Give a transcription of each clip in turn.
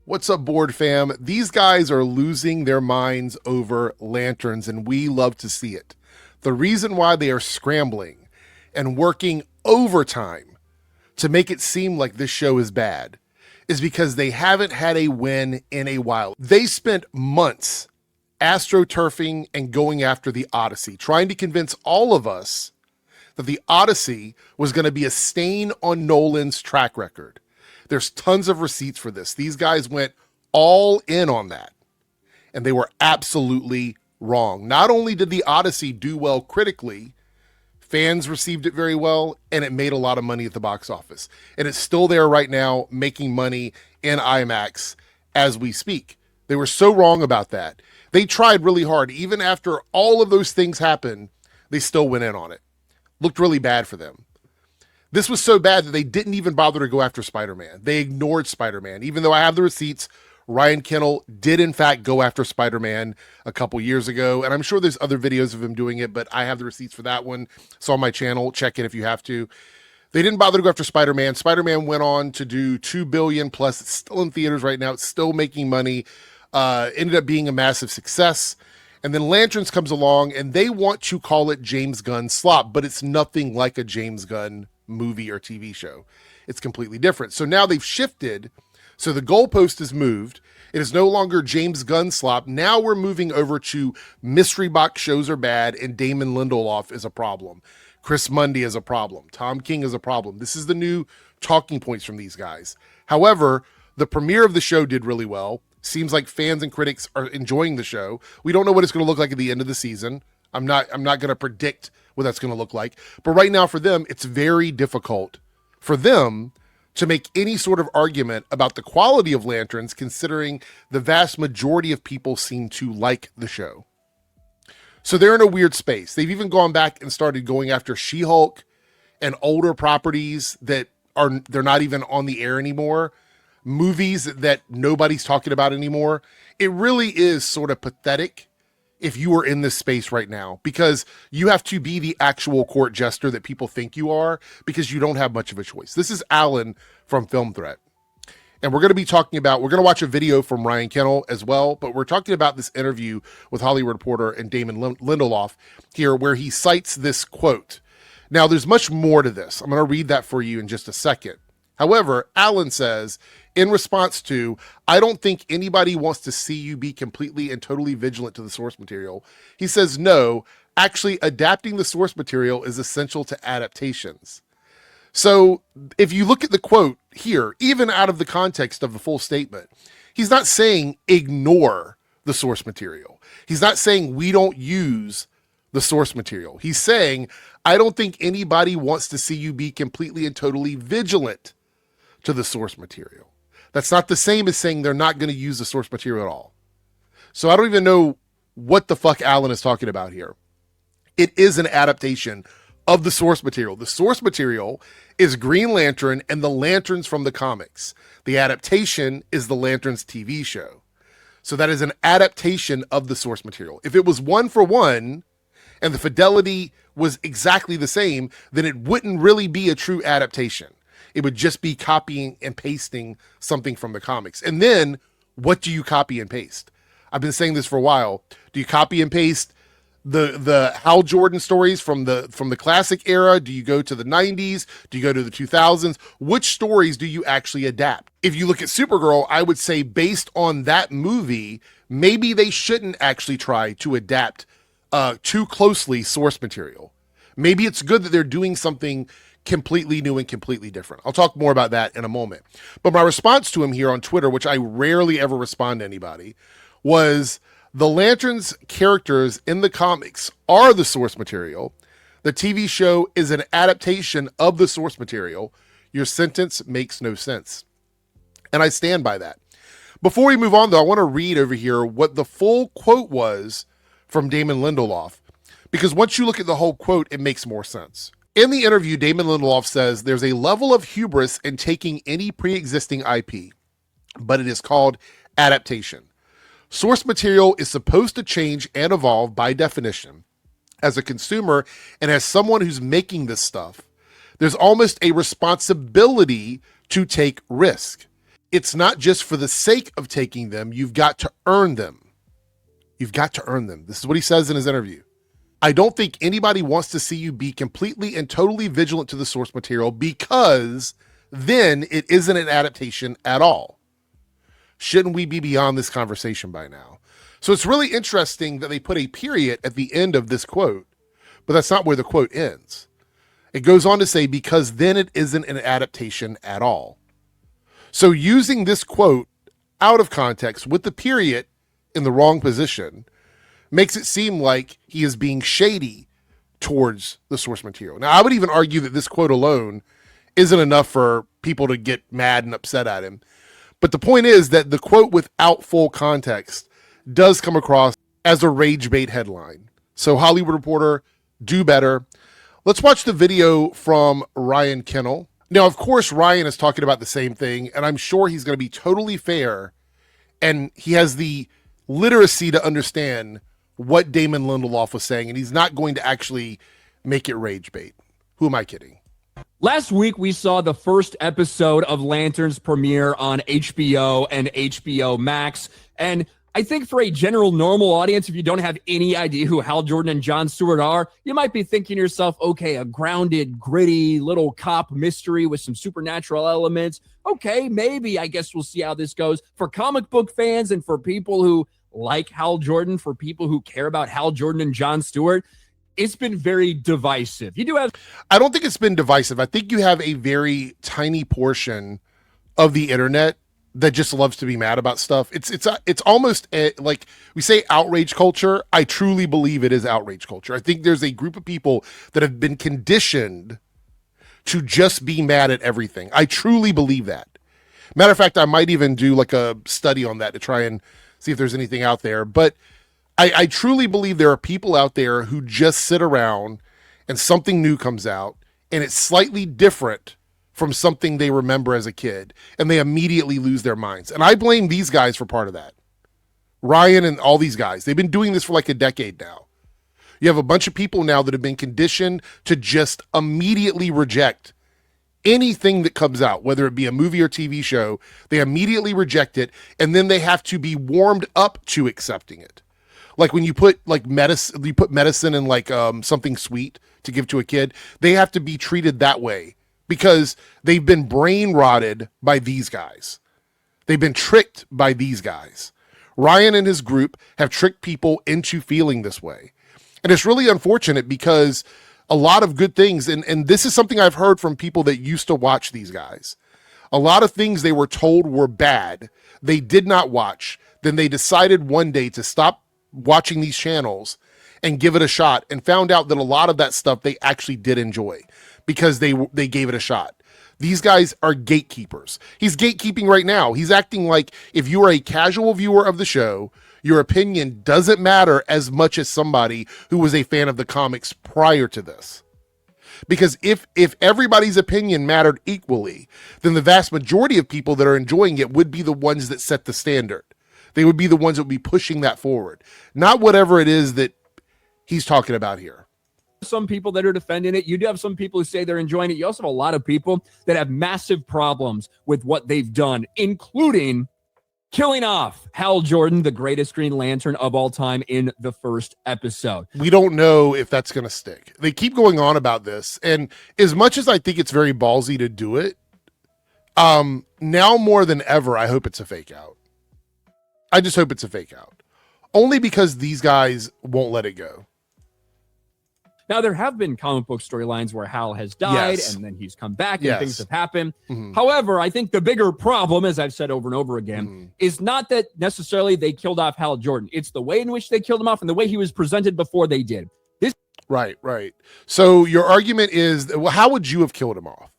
What's up, board fam? These guys are losing their minds over lanterns, and we love to see it. The reason why they are scrambling and working overtime to make it seem like this show is bad is because they haven't had a win in a while. They spent months astroturfing and going after the Odyssey, trying to convince all of us that the Odyssey was going to be a stain on Nolan's track record. There's tons of receipts for this. These guys went all in on that, and they were absolutely wrong. Not only did the Odyssey do well critically, fans received it very well, and it made a lot of money at the box office. And it's still there right now, making money in IMAX as we speak. They were so wrong about that. They tried really hard. Even after all of those things happened, they still went in on it. Looked really bad for them. This was so bad that they didn't even bother to go after Spider-Man. They ignored Spider-Man. Even though I have the receipts, Ryan Kinel did in fact go after Spider-Man a couple years ago. And I'm sure there's other videos of him doing it, but I have the receipts for that one. It's on my channel. Check it if you have to. They didn't bother to go after Spider-Man. Spider-Man went on to do $2 billion plus. It's still in theaters right now. It's still making money. Ended up being a massive success. And then Lanterns comes along and they want to call it James Gunn slop, but it's nothing like a James Gunn movie or TV show. It's completely different. So now they've shifted. So the goalpost is moved. It is no longer James Gunn slop. Now we're moving over to mystery box shows are bad and Damon Lindelof is a problem. Chris Mundy is a problem. Tom King is a problem. This is the new talking points from these guys. However, the premiere of the show did really well. Seems like fans and critics are enjoying the show. We don't know what it's going to look like at the end of the season. I'm not going to predict what that's going to look like. But right now for them, it's very difficult for them to make any sort of argument about the quality of Lanterns, considering the vast majority of people seem to like the show. So they're in a weird space. They've even gone back and started going after She-Hulk and older properties that they're not even on the air anymore. Movies that nobody's talking about anymore. It really is sort of pathetic if you are in this space right now, because you have to be the actual court jester that people think you are, because you don't have much of a choice. This is Alan from Film Threat. And we're going to watch a video from Ryan Kinel as well, but we're talking about this interview with Hollywood Reporter and Damon Lindelof here, where he cites this quote. Now, there's much more to this. I'm going to read that for you in just a second. However, Alan says, in response to, I don't think anybody wants to see you be completely and totally vigilant to the source material. He says, no, actually adapting the source material is essential to adaptations. So if you look at the quote here, even out of the context of the full statement, he's not saying ignore the source material. He's not saying we don't use the source material. He's saying, I don't think anybody wants to see you be completely and totally vigilant to the source material. That's not the same as saying they're not going to use the source material at all. So I don't even know what the fuck Alan is talking about here. It is an adaptation of the source material. The source material is Green Lantern and the Lanterns from the comics. The adaptation is the Lanterns TV show. So that is an adaptation of the source material. If it was one for one and the fidelity was exactly the same, then it wouldn't really be a true adaptation. It would just be copying and pasting something from the comics. And then what do you copy and paste? I've been saying this for a while. Do you copy and paste the Hal Jordan stories from the classic era? Do you go to the 90s? Do you go to the 2000s? Which stories do you actually adapt? If you look at Supergirl, I would say based on that movie, maybe they shouldn't actually try to adapt too closely source material. Maybe it's good that they're doing something completely new and completely different. I'll talk more about that in a moment. But my response to him here on Twitter, which I rarely ever respond to anybody, was the Lanterns characters in the comics are the source material. The TV show is an adaptation of the source material. Your sentence makes no sense. And I stand by that. Before we move on, though, I want to read over here what the full quote was from Damon Lindelof, because once you look at the whole quote, it makes more sense. In the interview, Damon Lindelof says there's a level of hubris in taking any pre-existing IP, but it is called adaptation. Source material is supposed to change and evolve by definition. As a consumer and as someone who's making this stuff, there's almost a responsibility to take risk. it's not just for the sake of taking them. You've got to earn them. You've got to earn them. This is what he says in his interview. I don't think anybody wants to see you be completely and totally vigilant to the source material, because then it isn't an adaptation at all. Shouldn't we be beyond this conversation by now? So it's really interesting that they put a period at the end of this quote, but that's not where the quote ends. It goes on to say, because then it isn't an adaptation at all. So using this quote out of context with the period in the wrong position makes it seem like he is being shady towards the source material. Now, I would even argue that this quote alone isn't enough for people to get mad and upset at him. But the point is that the quote without full context does come across as a rage bait headline. So Hollywood Reporter, do better. Let's watch the video from Ryan Kinel. Now, of course, Ryan is talking about the same thing, and I'm sure he's going to be totally fair, and he has the literacy to understand what Damon Lindelof was saying, and he's not going to actually make it rage bait. Who am I kidding? Last week, we saw the first episode of Lanterns premiere on HBO and HBO Max, and I think for a general normal audience, if you don't have any idea who Hal Jordan and Jon Stewart are, you might be thinking to yourself, okay, a grounded, gritty little cop mystery with some supernatural elements. Okay, maybe, I guess we'll see how this goes. For comic book fans and for people who like Hal Jordan, for people who care about Hal Jordan and Jon Stewart, it's been very divisive. You do have... I don't think it's been divisive. I think you have a very tiny portion of the internet that just loves to be mad about stuff. It's almost like we say outrage culture. I truly believe it is outrage culture. I think there's a group of people that have been conditioned to just be mad at everything. I truly believe that. Matter of fact, I might even do like a study on that to try and see if there's anything out there. But I truly believe there are people out there who just sit around and something new comes out and it's slightly different from something they remember as a kid, and they immediately lose their minds. And I blame these guys for part of that. Ryan and all these guys, they've been doing this for like a decade now. You have a bunch of people now that have been conditioned to just immediately reject anything that comes out, whether it be a movie or TV show. They immediately reject it, and then they have to be warmed up to accepting it. Like when you put like medicine in like something sweet to give to a kid, they have to be treated that way, because they've been brain rotted by these guys. They've been tricked by these guys. Ryan and his group have tricked people into feeling this way. And it's really unfortunate, because a lot of good things, and this is something I've heard from people that used to watch these guys. A lot of things they were told were bad, they did not watch. Then they decided one day to stop watching these channels and give it a shot, and found out that a lot of that stuff they actually did enjoy, because they gave it a shot. These guys are gatekeepers. He's gatekeeping right now. He's acting like if you are a casual viewer of the show, your opinion doesn't matter as much as somebody who was a fan of the comics prior to this. Because if everybody's opinion mattered equally, then the vast majority of people that are enjoying it would be the ones that set the standard. They would be the ones that would be pushing that forward, not whatever it is that he's talking about here. Some people that are defending it. You do have some people who say they're enjoying it. You also have a lot of people that have massive problems with what they've done, including killing off Hal Jordan, the greatest Green Lantern of all time, in the first episode. We don't know if that's going to stick. They keep going on about this, and as much as I think it's very ballsy to do it, now more than ever, I hope it's a fake out. I just hope it's a fake out. Only because these guys won't let it go. Now, there have been comic book storylines where Hal has died, Yes. and then he's come back, and Yes. things have happened. Mhm. However, I think the bigger problem, as I've said over and over again, Mhm. is not that necessarily they killed off Hal Jordan. It's the way in which they killed him off and the way he was presented before they did. Right. So your argument is, well, how would you have killed him off?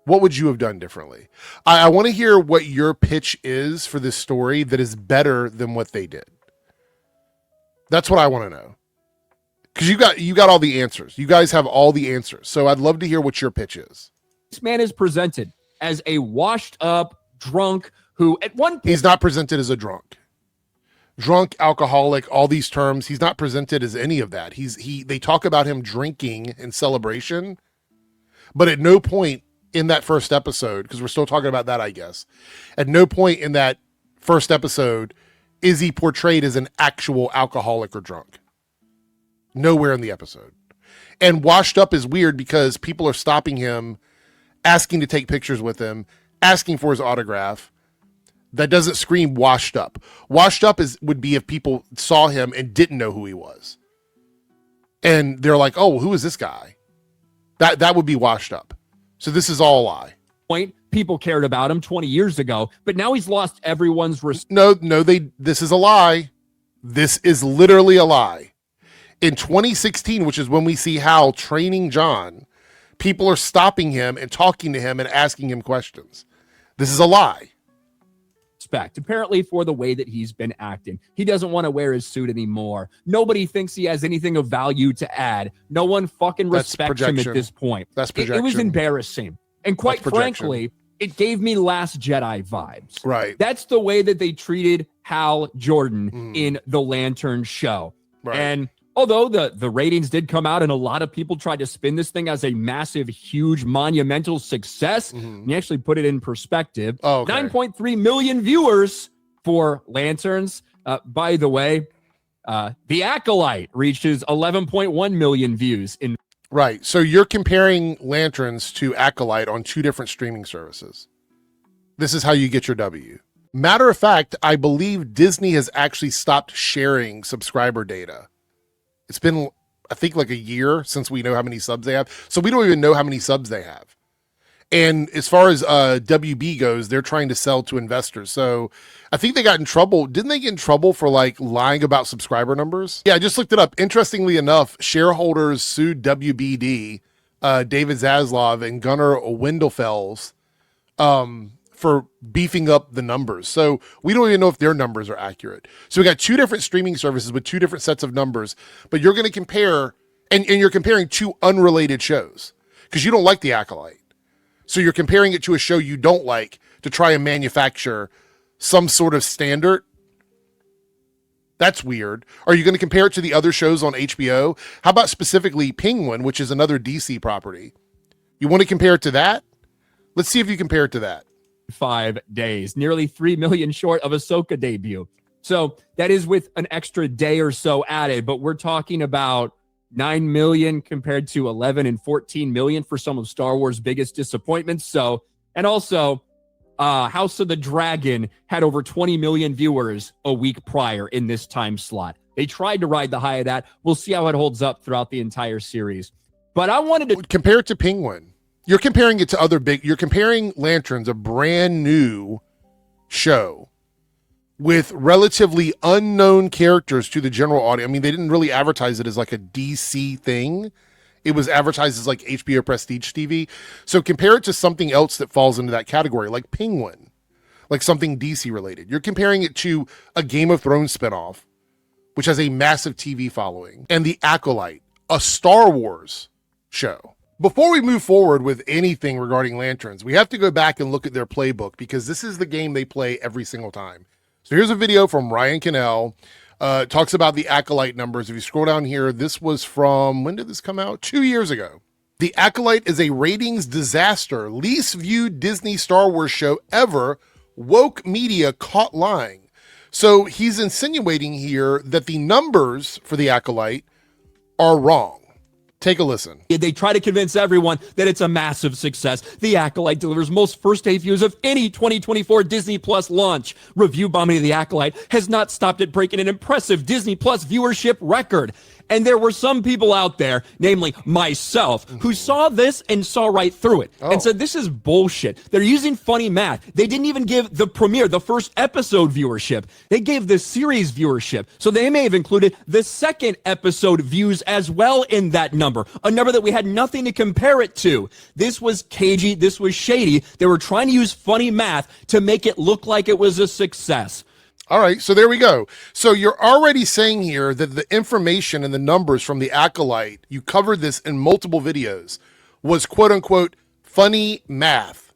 What would you have done differently? I want to hear what your pitch is for this story that is better than what they did. That's what I want to know. Because you got all the answers. You guys have all the answers. So I'd love to hear what your pitch is. This man is presented as a washed up drunk who at one point... He's not presented as a drunk, alcoholic, all these terms. He's not presented as any of that. They talk about him drinking in celebration, but at no point in that first episode, because we're still talking about that, I guess, at no point in that first episode is he portrayed as an actual alcoholic or drunk. Nowhere in the episode. And washed up is weird because people are stopping him, asking to take pictures with him, asking for his autograph. That doesn't scream washed up. Washed up would be if people saw him and didn't know who he was. And they're like, oh, who is this guy? That would be washed up. So this is all a lie. Point. People cared about him 20 years ago, but now he's lost everyone's respect. No, this is a lie. This is literally a lie. In 2016, which is when we see Hal training John, people are stopping him and talking to him and asking him questions. This is a lie. Apparently for the way that he's been acting. He doesn't want to wear his suit anymore. Nobody thinks he has anything of value to add. No one fucking respects him at this point. That's projection. It was embarrassing. And quite frankly, it gave me Last Jedi vibes. Right. That's the way that they treated Hal Jordan in the Lantern show. Right. And although the ratings did come out and a lot of people tried to spin this thing as a massive, huge, monumental success, you actually put it in perspective. Oh, okay. 9.3 million viewers for Lanterns. By the way, The Acolyte reaches 11.1 million views in. Right. So you're comparing Lanterns to Acolyte on two different streaming services. This is how you get your W. Matter of fact, I believe Disney has actually stopped sharing subscriber data. It's been, I think, like a year since we know how many subs they have. So we don't even know how many subs they have. And as far as WB goes, they're trying to sell to investors. So I think they got in trouble. Didn't they get in trouble for like lying about subscriber numbers? Yeah, I just looked it up. Interestingly enough, shareholders sued WBD, David Zaslav and Gunnar Windelfels for beefing up the numbers. So we don't even know if their numbers are accurate. So we got two different streaming services with two different sets of numbers, but you're going to compare, and you're comparing two unrelated shows because you don't like The Acolyte. So you're comparing it to a show you don't like to try and manufacture some sort of standard. That's weird. Are you going to compare it to the other shows on HBO? How about specifically Penguin, which is another DC property? You want to compare it to that? Let's see if you compare it to that. 5 days, nearly 3 million short of Ahsoka debut. So that is with an extra day or so added, but we're talking about 9 million compared to 11 and 14 million for some of Star Wars' biggest disappointments. So, and also House of the Dragon had over 20 million viewers a week prior in this time slot. They tried to ride the high of that. We'll see how it holds up throughout the entire series. But I wanted to compare it to Penguin. You're comparing it to other you're comparing Lanterns, a brand new show with relatively unknown characters to the general audience. I mean, they didn't really advertise it as like a DC thing. It was advertised as like HBO Prestige TV. So compare it to something else that falls into that category, like Penguin, like something DC related. You're comparing it to a Game of Thrones spinoff, which has a massive TV following, and The Acolyte, a Star Wars show. Before we move forward with anything regarding Lanterns, we have to go back and look at their playbook because this is the game they play every single time. So here's a video from Ryan Kinel. Talks about the Acolyte numbers. If you scroll down here, this was from, when did this come out? 2 years ago. The Acolyte is a ratings disaster, least viewed Disney Star Wars show ever. Woke media caught lying. So he's insinuating here that the numbers for the Acolyte are wrong. Take a listen. They try to convince everyone that it's a massive success. The Acolyte delivers most first-day views of any 2024 Disney Plus launch. Review bombing of The Acolyte has not stopped it breaking an impressive Disney Plus viewership record. And there were some people out there, namely myself, who saw this and saw right through it and said, this is bullshit. They're using funny math. They didn't even give the premiere, the first episode viewership. They gave the series viewership. So they may have included the second episode views as well in that number, a number that we had nothing to compare it to. This was cagey. This was shady. They were trying to use funny math to make it look like it was a success. All right, so there we go. So you're already saying here that the information and the numbers from the Acolyte, you covered this in multiple videos, was quote unquote funny math.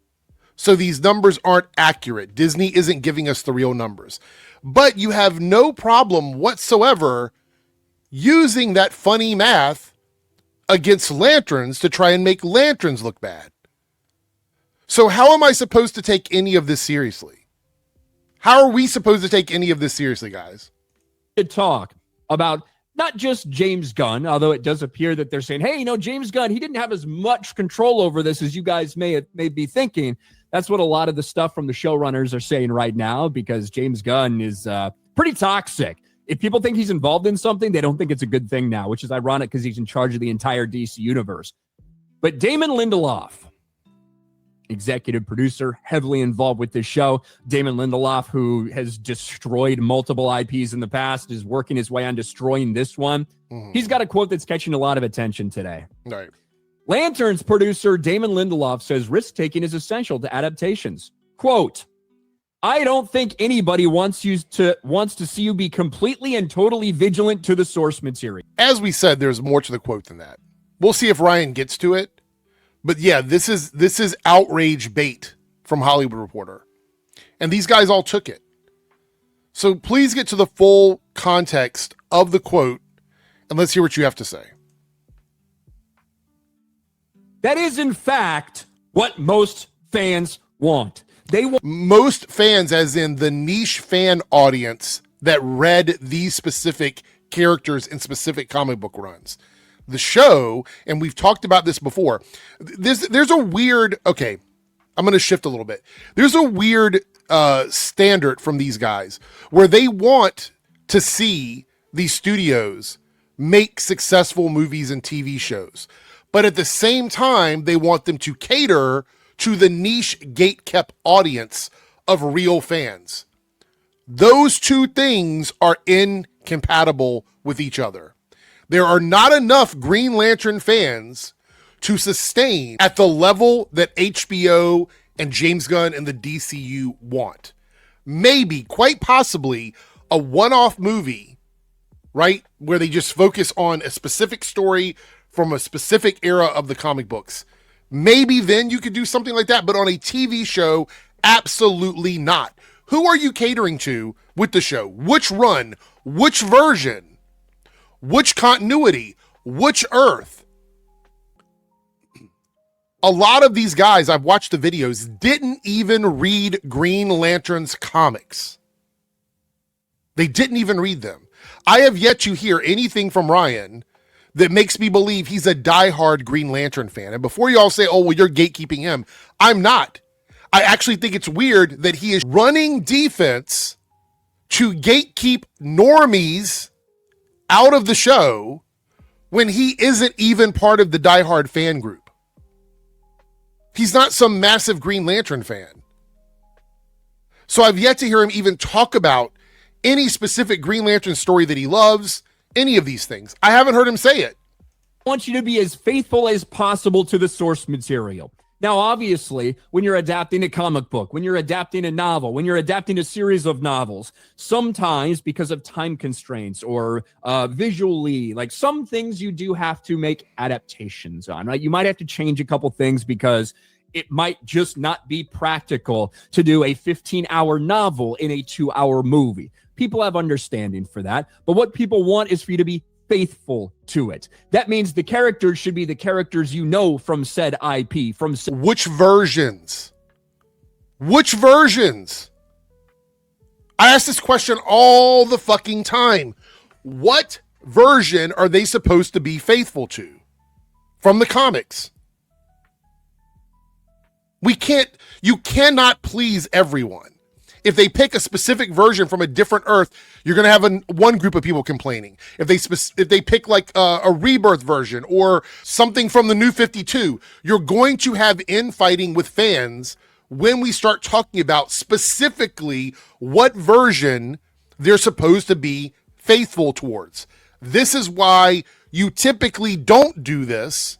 So these numbers aren't accurate. Disney isn't giving us the real numbers. But you have no problem whatsoever using that funny math against Lanterns to try and make Lanterns look bad. So how am I supposed to take any of this seriously? How are we supposed to take any of this seriously, guys? To talk about not just James Gunn, although it does appear that they're saying, hey, James Gunn, he didn't have as much control over this as you guys may be thinking. That's what a lot of the stuff from the showrunners are saying right now, because James Gunn is pretty toxic. If people think he's involved in something, they don't think it's a good thing now, which is ironic because he's in charge of the entire DC universe. But Damon Lindelof, executive producer, heavily involved with this show. Damon Lindelof, who has destroyed multiple IPs in the past, is working his way on destroying this one. He's got a quote that's catching a lot of attention today. Right. Lanterns producer Damon Lindelof says risk-taking is essential to adaptations. Quote, I don't think anybody wants to see you be completely and totally vigilant to the source material. As we said, there's more to the quote than that. We'll see if Ryan gets to it. But yeah, this is outrage bait from Hollywood Reporter. And these guys all took it. So please get to the full context of the quote and let's hear what you have to say. That is, in fact, what most fans want. They want most fans, as in the niche fan audience that read these specific characters in specific comic book runs. The show, and we've talked about this before, there's a weird, okay, I'm going to shift a little bit. There's a weird standard from these guys where they want to see these studios make successful movies and TV shows. But at the same time, they want them to cater to the niche gatekept audience of real fans. Those two things are incompatible with each other. There are not enough Green Lantern fans to sustain at the level that HBO and James Gunn and the DCU want. Maybe, quite possibly, a one-off movie, right, where they just focus on a specific story from a specific era of the comic books. Maybe then you could do something like that, but on a TV show, absolutely not. Who are you catering to with the show? Which run? Which version? Which continuity? Which Earth? A lot of these guys, I've watched the videos, didn't even read Green Lantern's comics. They didn't even read them. I have yet to hear anything from Ryan that makes me believe he's a diehard Green Lantern fan. And before you all say, oh, well, you're gatekeeping him, I'm not. I actually think it's weird that he is running defense to gatekeep normies out of the show when he isn't even part of the diehard fan group. He's not some massive Green Lantern fan. So I've yet to hear him even talk about any specific Green Lantern story that he loves, any of these things. I haven't heard him say it. I want you to be as faithful as possible to the source material. Now, obviously, when you're adapting a comic book, when you're adapting a novel, when you're adapting a series of novels, sometimes because of time constraints or visually, like some things you do have to make adaptations on, right? You might have to change a couple things because it might just not be practical to do a 15-hour novel in a 2-hour movie. People have understanding for that, but what people want is for you to be faithful to it. That means the characters should be the characters you know from said IP, from which versions? Which versions? I ask this question all the fucking time. What version are they supposed to be faithful to from the comics? You cannot please everyone. If they pick a specific version from a different Earth, you're going to have one group of people complaining. If they pick like a rebirth version or something from the New 52, you're going to have infighting with fans when we start talking about specifically what version they're supposed to be faithful towards. This is why you typically don't do this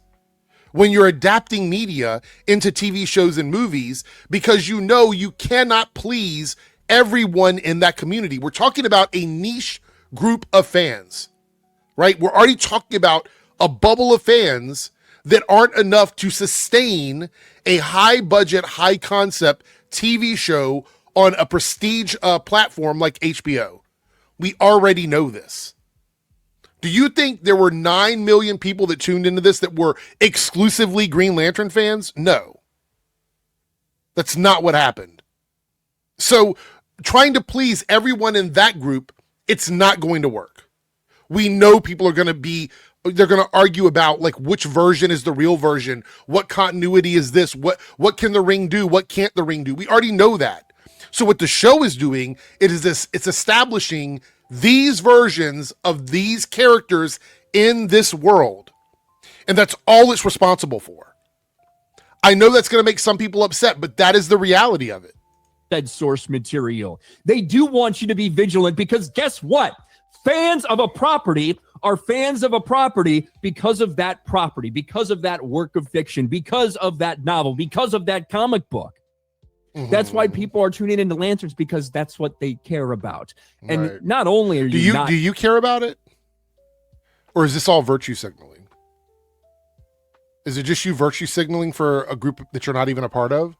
when you're adapting media into TV shows and movies, because you know you cannot please everyone in that community. We're talking about a niche group of fans, right? We're already talking about a bubble of fans that aren't enough to sustain a high budget, high concept TV show on a prestige platform like HBO. We already know this. Do you think there were 9 million people that tuned into this that were exclusively Green Lantern fans? No. That's not what happened. So trying to please everyone in that group, it's not going to work. We know people are going to they're going to argue about like which version is the real version. What continuity is this? What can the ring do? What can't the ring do? We already know that. So what the show is doing, it's establishing these versions of these characters in this world. And that's all it's responsible for. I know that's going to make some people upset, but that is the reality of it. Said source material. They do want you to be vigilant because guess what? Fans of a property are fans of a property because of that property, because of that work of fiction, because of that novel, because of that comic book. Mm-hmm. That's why people are tuning into Lanterns, because that's what they care about. And right. Not only are you do you care about it? Or is this all virtue signaling? Is it just you virtue signaling for a group that you're not even a part of?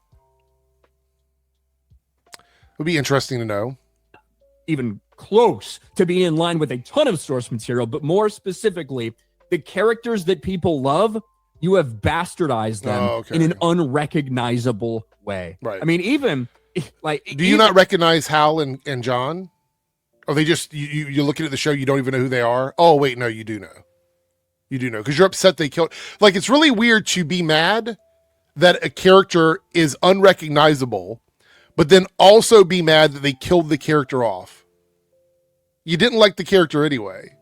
It would be interesting to know. Even close to being in line with a ton of source material, but more specifically, the characters that people love, you have bastardized them in an unrecognizable way. Right. I mean, even like, do you not recognize Hal and John? Or they just you're looking at the show, you don't even know who they are? Oh wait, no, you do know. You do know because you're upset they killed. Like, it's really weird to be mad that a character is unrecognizable, but then also be mad that they killed the character off. You didn't like the character anyway,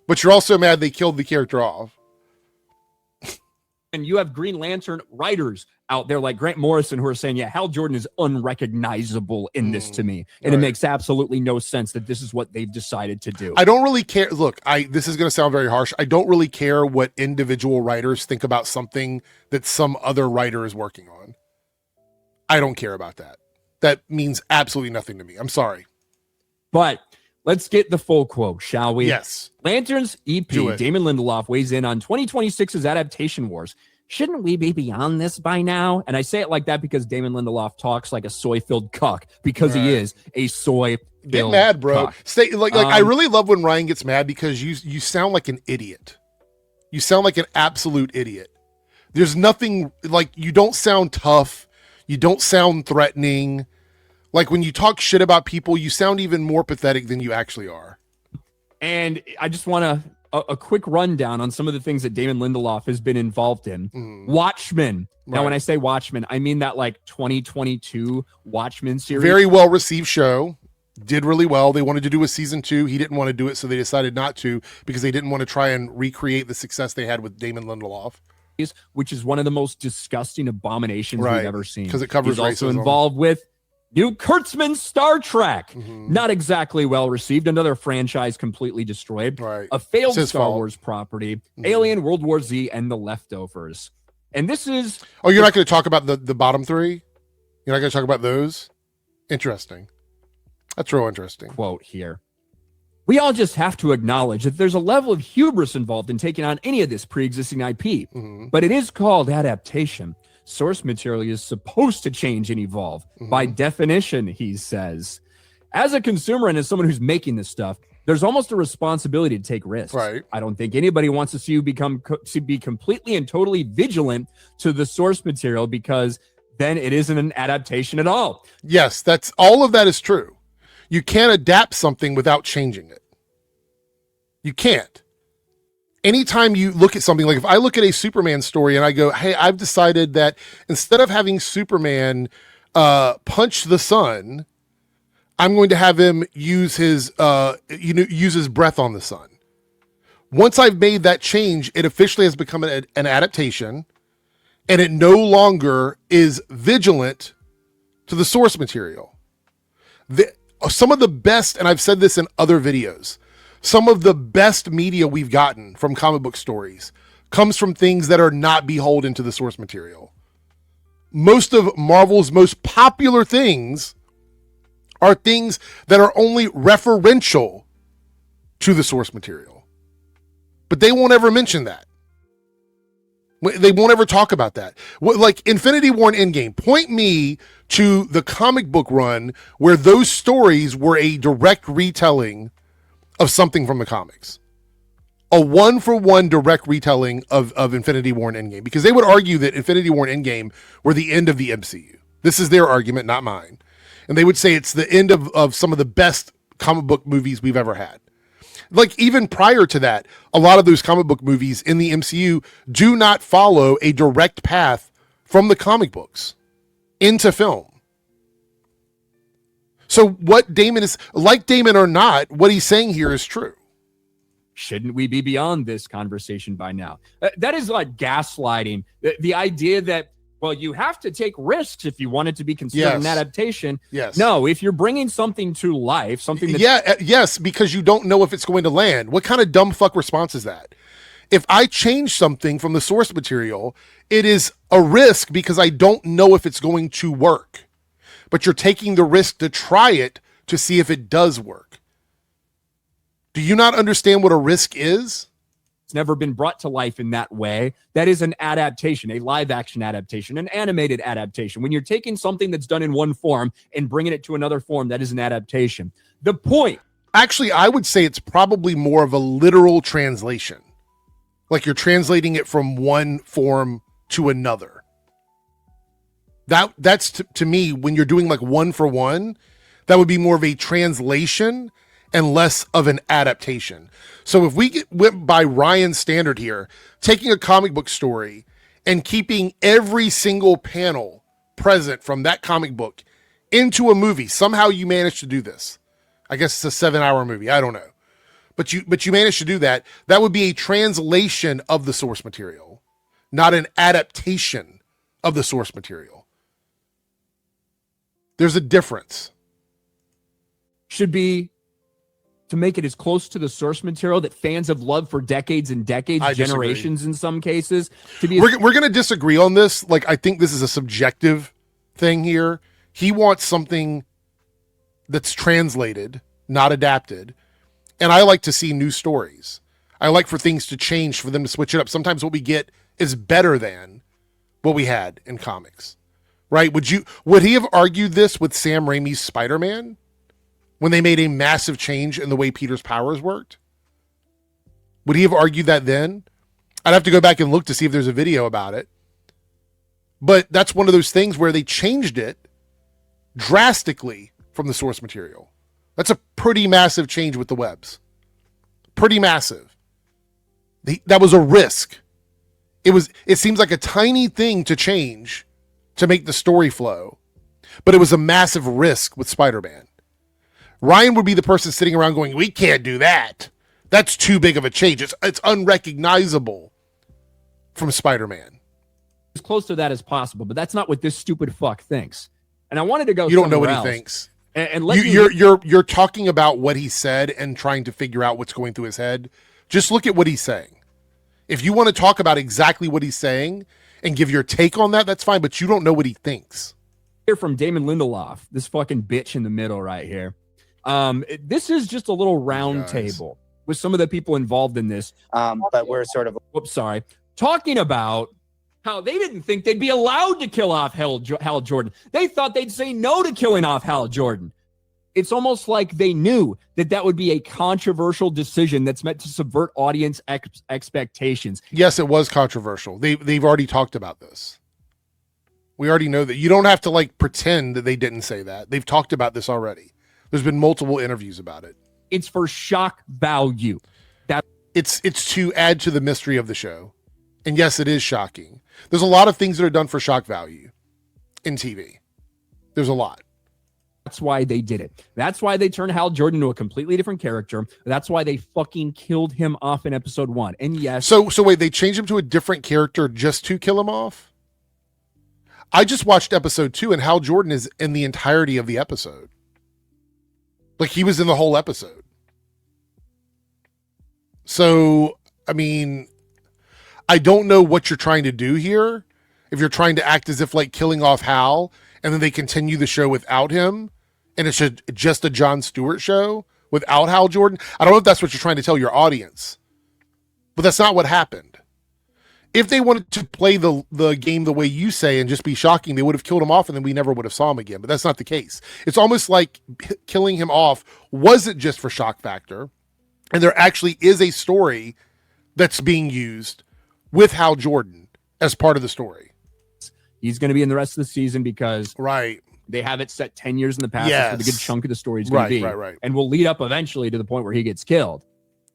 but you're also mad they killed the character off. And you have Green Lantern writers out there like Grant Morrison who are saying, yeah, Hal Jordan is unrecognizable in this to me. And it makes absolutely no sense that this is what they've decided to do. I don't really care. Look, this is going to sound very harsh. I don't really care what individual writers think about something that some other writer is working on. I don't care about that. That means absolutely nothing to me. I'm sorry. But let's get the full quote, shall we? Yes. Lanterns EP, Damon Lindelof weighs in on 2026's Adaptation Wars. Shouldn't we be beyond this by now? And I say it like that because Damon Lindelof talks like a soy-filled cuck, because he is a soy-filled Get mad, bro. Cuck. Stay like I really love when Ryan gets mad because you sound like an idiot. You sound like an absolute idiot. There's nothing like, you don't sound tough. You don't sound threatening. Like, when you talk shit about people, you sound even more pathetic than you actually are. And I just want a quick rundown on some of the things that Damon Lindelof has been involved in. Watchmen. Now, when I say Watchmen, I mean that like 2022 Watchmen series. Very well received show. Did really well. They wanted to do a season 2. He didn't want to do it, so they decided not to because they didn't want to try and recreate the success they had with Damon Lindelof. Which is one of the most disgusting abominations we've ever seen. Because it covers He's also involved with New Kurtzman's Star Trek. Mm-hmm. Not exactly well received. Another franchise completely destroyed. Right. A failed Star Wars property. Alien, World War Z, and The Leftovers. And this is... Oh, you're not going to talk about the bottom 3? You're not going to talk about those? Interesting. That's real interesting. Quote here. We all just have to acknowledge that there's a level of hubris involved in taking on any of this pre-existing IP. But it is called adaptation. Source material is supposed to change and evolve. By definition, he says. As a consumer and as someone who's making this stuff, there's almost a responsibility to take risks. Right. I don't think anybody wants to see you be completely and totally vigilant to the source material, because then it isn't an adaptation at all. Yes, that's all of that is true. You can't adapt something without changing it. You can't. Anytime you look at something, like if I look at a Superman story and I go, hey, I've decided that instead of having Superman punch the sun, I'm going to have him use his breath on the sun. Once I've made that change, it officially has become an adaptation, and it no longer is vigilant to the source material. Some of the best, and I've said this in other videos, some of the best media we've gotten from comic book stories comes from things that are not beholden to the source material. Most of Marvel's most popular things are things that are only referential to the source material. But they won't ever mention that. They won't ever talk about that. Like Infinity War and Endgame, point me to the comic book run where those stories were a direct retelling of something from the comics. A one-for-one direct retelling of Infinity War and Endgame. Because they would argue that Infinity War and Endgame were the end of the MCU. This is their argument, not mine. And they would say it's the end of some of the best comic book movies we've ever had. Like, even prior to that, a lot of those comic book movies in the MCU do not follow a direct path from the comic books into film. So what Damon is, like Damon or not, what he's saying here is true. Shouldn't we be beyond this conversation by now? That is like gaslighting. The idea that, well, you have to take risks if you want it to be considered an adaptation. Yes. No, if you're bringing something to life, something that's... Yes, because you don't know if it's going to land. What kind of dumb fuck response is that? If I change something from the source material, it is a risk because I don't know if it's going to work. But you're taking the risk to try it to see if it does work. Do you not understand what a risk is? It's never been brought to life in that way. That is an adaptation, a live action adaptation, an animated adaptation. When you're taking something that's done in one form and bringing it to another form, that is an adaptation. The point. Actually, I would say it's probably more of a literal translation. Like you're translating it from one form to another. That's to me, when you're doing like one for one, that would be more of a translation and less of an adaptation. So if we went by Ryan's standard here, taking a comic book story and keeping every single panel present from that comic book into a movie, somehow you managed to do this. I guess it's a 7-hour movie. I don't know. But you managed to do that. That would be a translation of the source material, not an adaptation of the source material. There's a difference. Should be to make it as close to the source material that fans have loved for decades and decades, generations in some cases. We're going to disagree on this. Like, I think this is a subjective thing here. He wants something that's translated, not adapted. And I like to see new stories. I like for things to change, for them to switch it up. Sometimes what we get is better than what we had in comics. Right? Would he have argued this with Sam Raimi's Spider-Man when they made a massive change in the way Peter's powers worked? Would he have argued that then? I'd have to go back and look to see if there's a video about it. But that's one of those things where they changed it drastically from the source material. That's a pretty massive change with the webs. Pretty massive. That was a risk. It seems like a tiny thing to change to make the story flow, but it was a massive risk with Spider-Man. Ryan would be the person sitting around going, we can't do that. That's too big of a change. It's unrecognizable from Spider-Man. As close to that as possible, but that's not what this stupid fuck thinks. And I wanted to go. You don't know what he thinks. And you're talking about what he said and trying to figure out what's going through his head. Just look at what he's saying. If you want to talk about exactly what he's saying and give your take on that, that's fine, but you don't know what he thinks. Hear from Damon Lindelof, this fucking bitch in the middle right here. This is just a little round table with some of the people involved in this. But we're sort of... Talking about how they didn't think they'd be allowed to kill off Hal Jordan. They thought they'd say no to killing off Hal Jordan. It's almost like they knew that would be a controversial decision that's meant to subvert audience expectations. Yes, it was controversial. They've already talked about this. We already know that. You don't have to like pretend that they didn't say that. They've talked about this already. There's been multiple interviews about it. It's for shock value. It's to add to the mystery of the show. And yes, it is shocking. There's a lot of things that are done for shock value in TV. There's a lot. That's why they did it. That's why they turned Hal Jordan into a completely different character. That's why they fucking killed him off in episode 1. And yes. So wait, they changed him to a different character just to kill him off? I just watched episode 2 and Hal Jordan is in the entirety of the episode. Like he was in the whole episode. So, I mean, I don't know what you're trying to do here. If you're trying to act as if like killing off Hal and then they continue the show without him and it's just a Jon Stewart show without Hal Jordan. I don't know if that's what you're trying to tell your audience, but that's not what happened. If they wanted to play the game the way you say and just be shocking, they would have killed him off and then we never would have saw him again. But that's not the case. It's almost like killing him off wasn't just for shock factor. And there actually is a story that's being used with Hal Jordan as part of the story. He's going to be in the rest of the season because right. They have it set 10 years in the past. Yes. That's where the good chunk of the story is going to be. Right. And will lead up eventually to the point where he gets killed.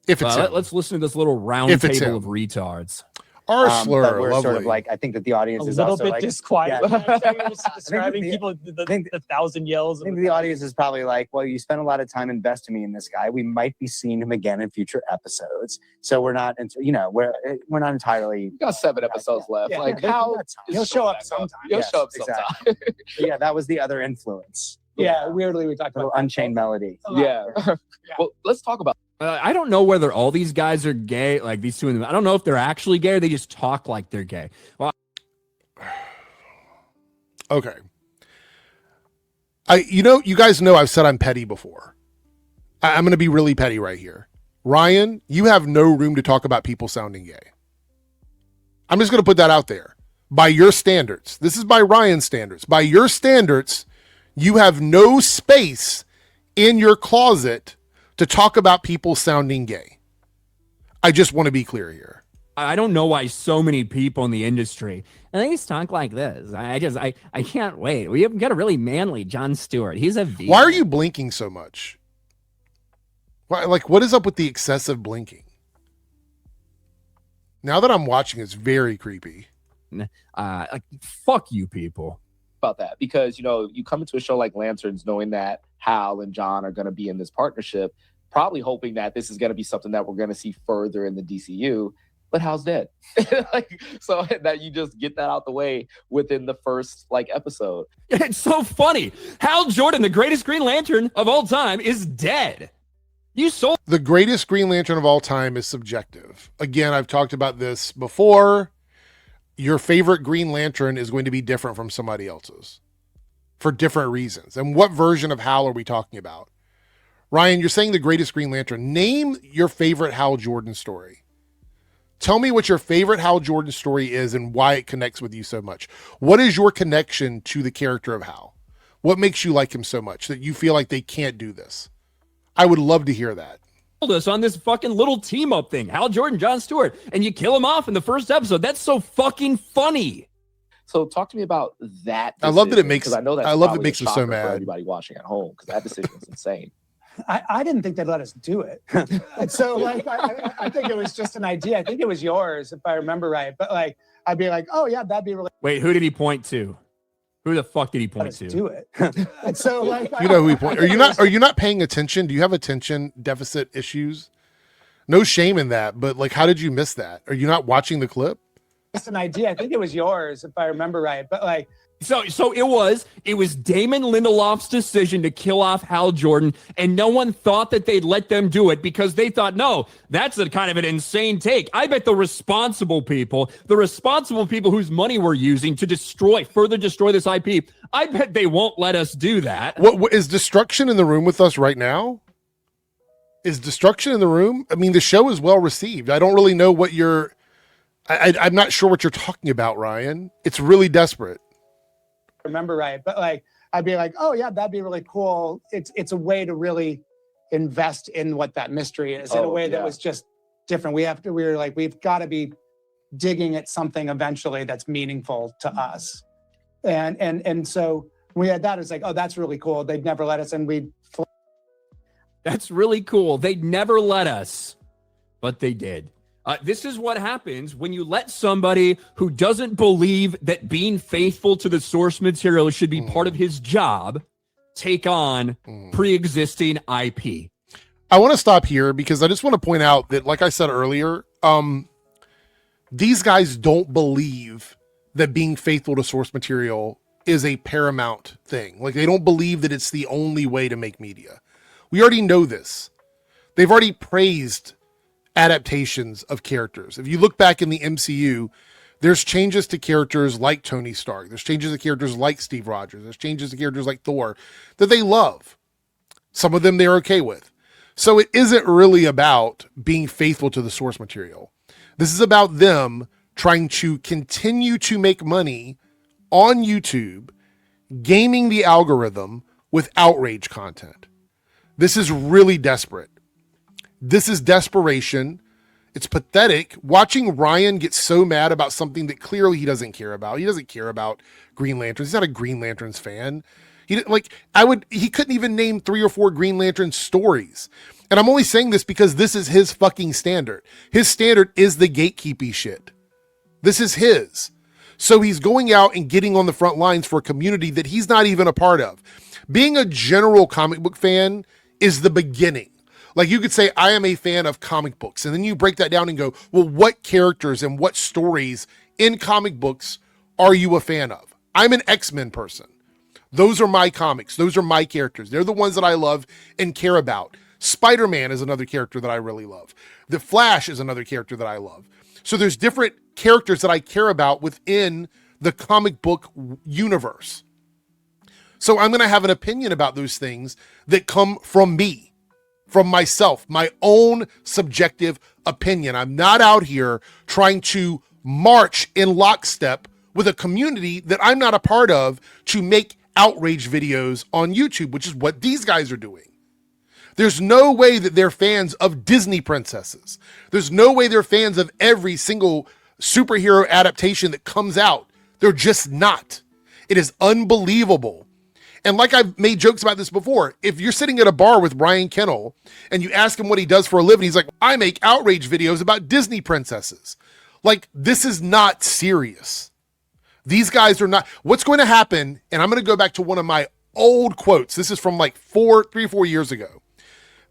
If it's him. Let's listen to this little round table of retards. Arslur, but we're lovely. sort of like, I think that the audience is a little also bit like, disquiet. Yeah. Describing people, the thousand yells. I think the audience is probably like, well, you spent a lot of time investing in this guy. We might be seeing him again in future episodes. So we're not, we're not entirely. We got 7 episodes left. Yeah, like yeah, how he'll show up sometime. He'll Yes, show up sometime. exactly. Yeah, that was the other influence. Yeah, weirdly we talked Little about Unchained Melody. Yeah. Well, let's talk about. I don't know whether all these guys are gay, like these two of them. I don't know if they're actually gay or they just talk like they're gay. Well, okay. You guys know I've said I'm petty before. I'm going to be really petty right here. Ryan, you have no room to talk about people sounding gay. I'm just going to put that out there. By your standards, this is by Ryan's standards. By your standards, you have no space in your closet to talk about people sounding gay. I just want to be clear here. I don't know why so many people in the industry, and they just talk like this. I can't wait. We have got a really manly Jon Stewart. He's a vegan. Why are you blinking so much? Why, what is up with the excessive blinking? Now that I'm watching, it's very creepy. Fuck you people. About that because you come into a show like Lanterns knowing that Hal and John are going to be in this partnership, probably hoping that this is going to be something that we're going to see further in the DCU, but Hal's dead. So that you just get that out the way within the first episode. It's so funny. Hal Jordan, the greatest Green Lantern of all time, is dead. You sold. The greatest Green Lantern of all time is subjective. Again, I've talked about this before. Your favorite Green Lantern is going to be different from somebody else's for different reasons. And what version of Hal are we talking about? Ryan, you're saying the greatest Green Lantern. Name your favorite Hal Jordan story. Tell me what your favorite Hal Jordan story is and why it connects with you so much. What is your connection to the character of Hal? What makes you like him so much that you feel like they can't do this? I would love to hear that. Us on this fucking little team up thing, Hal Jordan, Jon Stewart, and you kill him off in the first episode. That's so fucking funny. So talk to me about that. I love that it makes. I know that. I love that it makes me so for mad. everybody watching at home because that decision was insane. I didn't think they'd let us do it. And so I think it was just an idea. I think it was yours, if I remember right. But I'd be like, oh yeah, that'd be really. Wait, who did he point to? Who the fuck did he point to? Do it. And so you know who he point. Are you not paying attention? Do you have attention deficit issues? No shame in that, but how did you miss that? Are you not watching the clip? Just an idea. I think it was yours, if I remember right. But So it was Damon Lindelof's decision to kill off Hal Jordan, and no one thought that they'd let them do it because they thought, no, that's a kind of an insane take. I bet the responsible people whose money we're using to further destroy this IP, I bet they won't let us do that. What is Destruction in the room with us right now? Is Destruction in the room? I mean, the show is well received. I don't really know what I'm not sure what you're talking about, Ryan. It's really desperate. Remember right. But I'd be like, oh yeah, that'd be really cool. It's a way to really invest in what that mystery is in a way that was just different. We've got to be digging at something eventually that's meaningful to us. And so we had that. It's like, oh, that's really cool. They'd never let us, and That's really cool. They'd never let us, but they did. This is what happens when you let somebody who doesn't believe that being faithful to the source material should be part of his job take on pre-existing IP. I want to stop here because I just want to point out that, like I said earlier, these guys don't believe that being faithful to source material is a paramount thing. They don't believe that it's the only way to make media. We already know this. They've already praised adaptations of characters. If you look back in the MCU, there's changes to characters like Tony Stark. There's changes to characters like Steve Rogers. There's changes to characters like Thor that they love. Some of them they're okay with. So it isn't really about being faithful to the source material. This is about them trying to continue to make money on YouTube, gaming the algorithm with outrage content. This is really desperate. This is desperation. It's pathetic watching Ryan get so mad about something that clearly he doesn't care about. He doesn't care about Green Lanterns. He's not a Green Lanterns fan. He couldn't even name 3 or 4 Green Lantern stories. And I'm only saying this because this is his fucking standard. His standard is the gatekeepy shit. This is his. So he's going out and getting on the front lines for a community that he's not even a part of. Being a general comic book fan is the beginning. Like you could say, I am a fan of comic books. And then you break that down and go, well, what characters and what stories in comic books are you a fan of? I'm an X-Men person. Those are my comics. Those are my characters. They're the ones that I love and care about. Spider-Man is another character that I really love. The Flash is another character that I love. So there's different characters that I care about within the comic book universe. So I'm going to have an opinion about those things that come from me, from myself, my own subjective opinion. I'm not out here trying to march in lockstep with a community that I'm not a part of to make outrage videos on YouTube, which is what these guys are doing. There's no way that they're fans of Disney princesses. There's no way they're fans of every single superhero adaptation that comes out. They're just not. It is unbelievable. And like I've made jokes about this before, if you're sitting at a bar with Brian Kinel and you ask him what he does for a living, he's like, I make outrage videos about Disney princesses. Like, this is not serious. These guys are not. What's going to happen, and I'm going to go back to one of my old quotes. This is from like 3 or 4 years ago.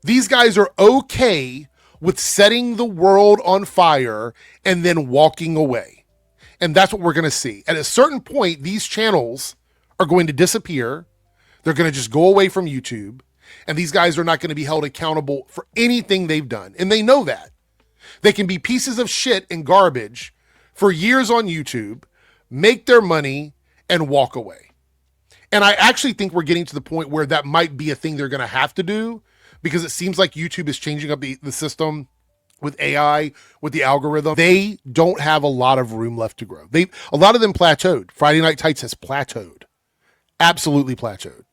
These guys are okay with setting the world on fire and then walking away. And that's what we're going to see. At a certain point, these channels are going to disappear. They're going to just go away from YouTube. And these guys are not going to be held accountable for anything they've done. And they know that. They can be pieces of shit and garbage for years on YouTube, make their money, and walk away. And I actually think we're getting to the point where that might be a thing they're going to have to do, because it seems like YouTube is changing up the system with AI, with the algorithm. They don't have a lot of room left to grow. A lot of them plateaued. Friday Night Tights has plateaued. Absolutely plateaued.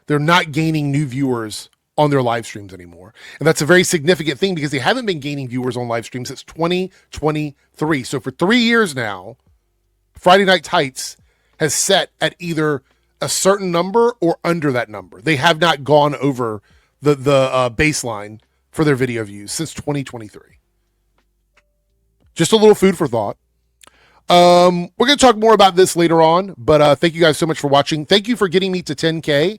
They're not gaining new viewers on their live streams anymore. And that's a very significant thing because they haven't been gaining viewers on live streams since 2023. So for 3 years now, Friday Night Tights has set at either a certain number or under that number. They have not gone over the baseline for their video views since 2023. Just a little food for thought. We're going to talk more about this later on, but thank you guys so much for watching. Thank you for getting me to 10K.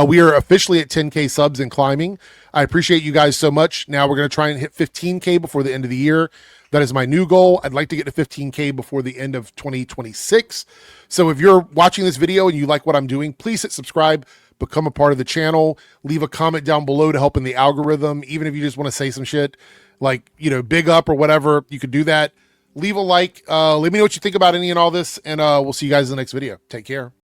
We are officially at 10K subs and climbing. I appreciate you guys so much. Now we're going to try and hit 15K before the end of the year. That is my new goal. I'd like to get to 15K before the end of 2026. So if you're watching this video and you like what I'm doing, please hit subscribe, become a part of the channel, leave a comment down below to help in the algorithm. Even if you just want to say some shit like, big up or whatever, you could do that. Leave a like. Let me know what you think about any and all this, and we'll see you guys in the next video. Take care.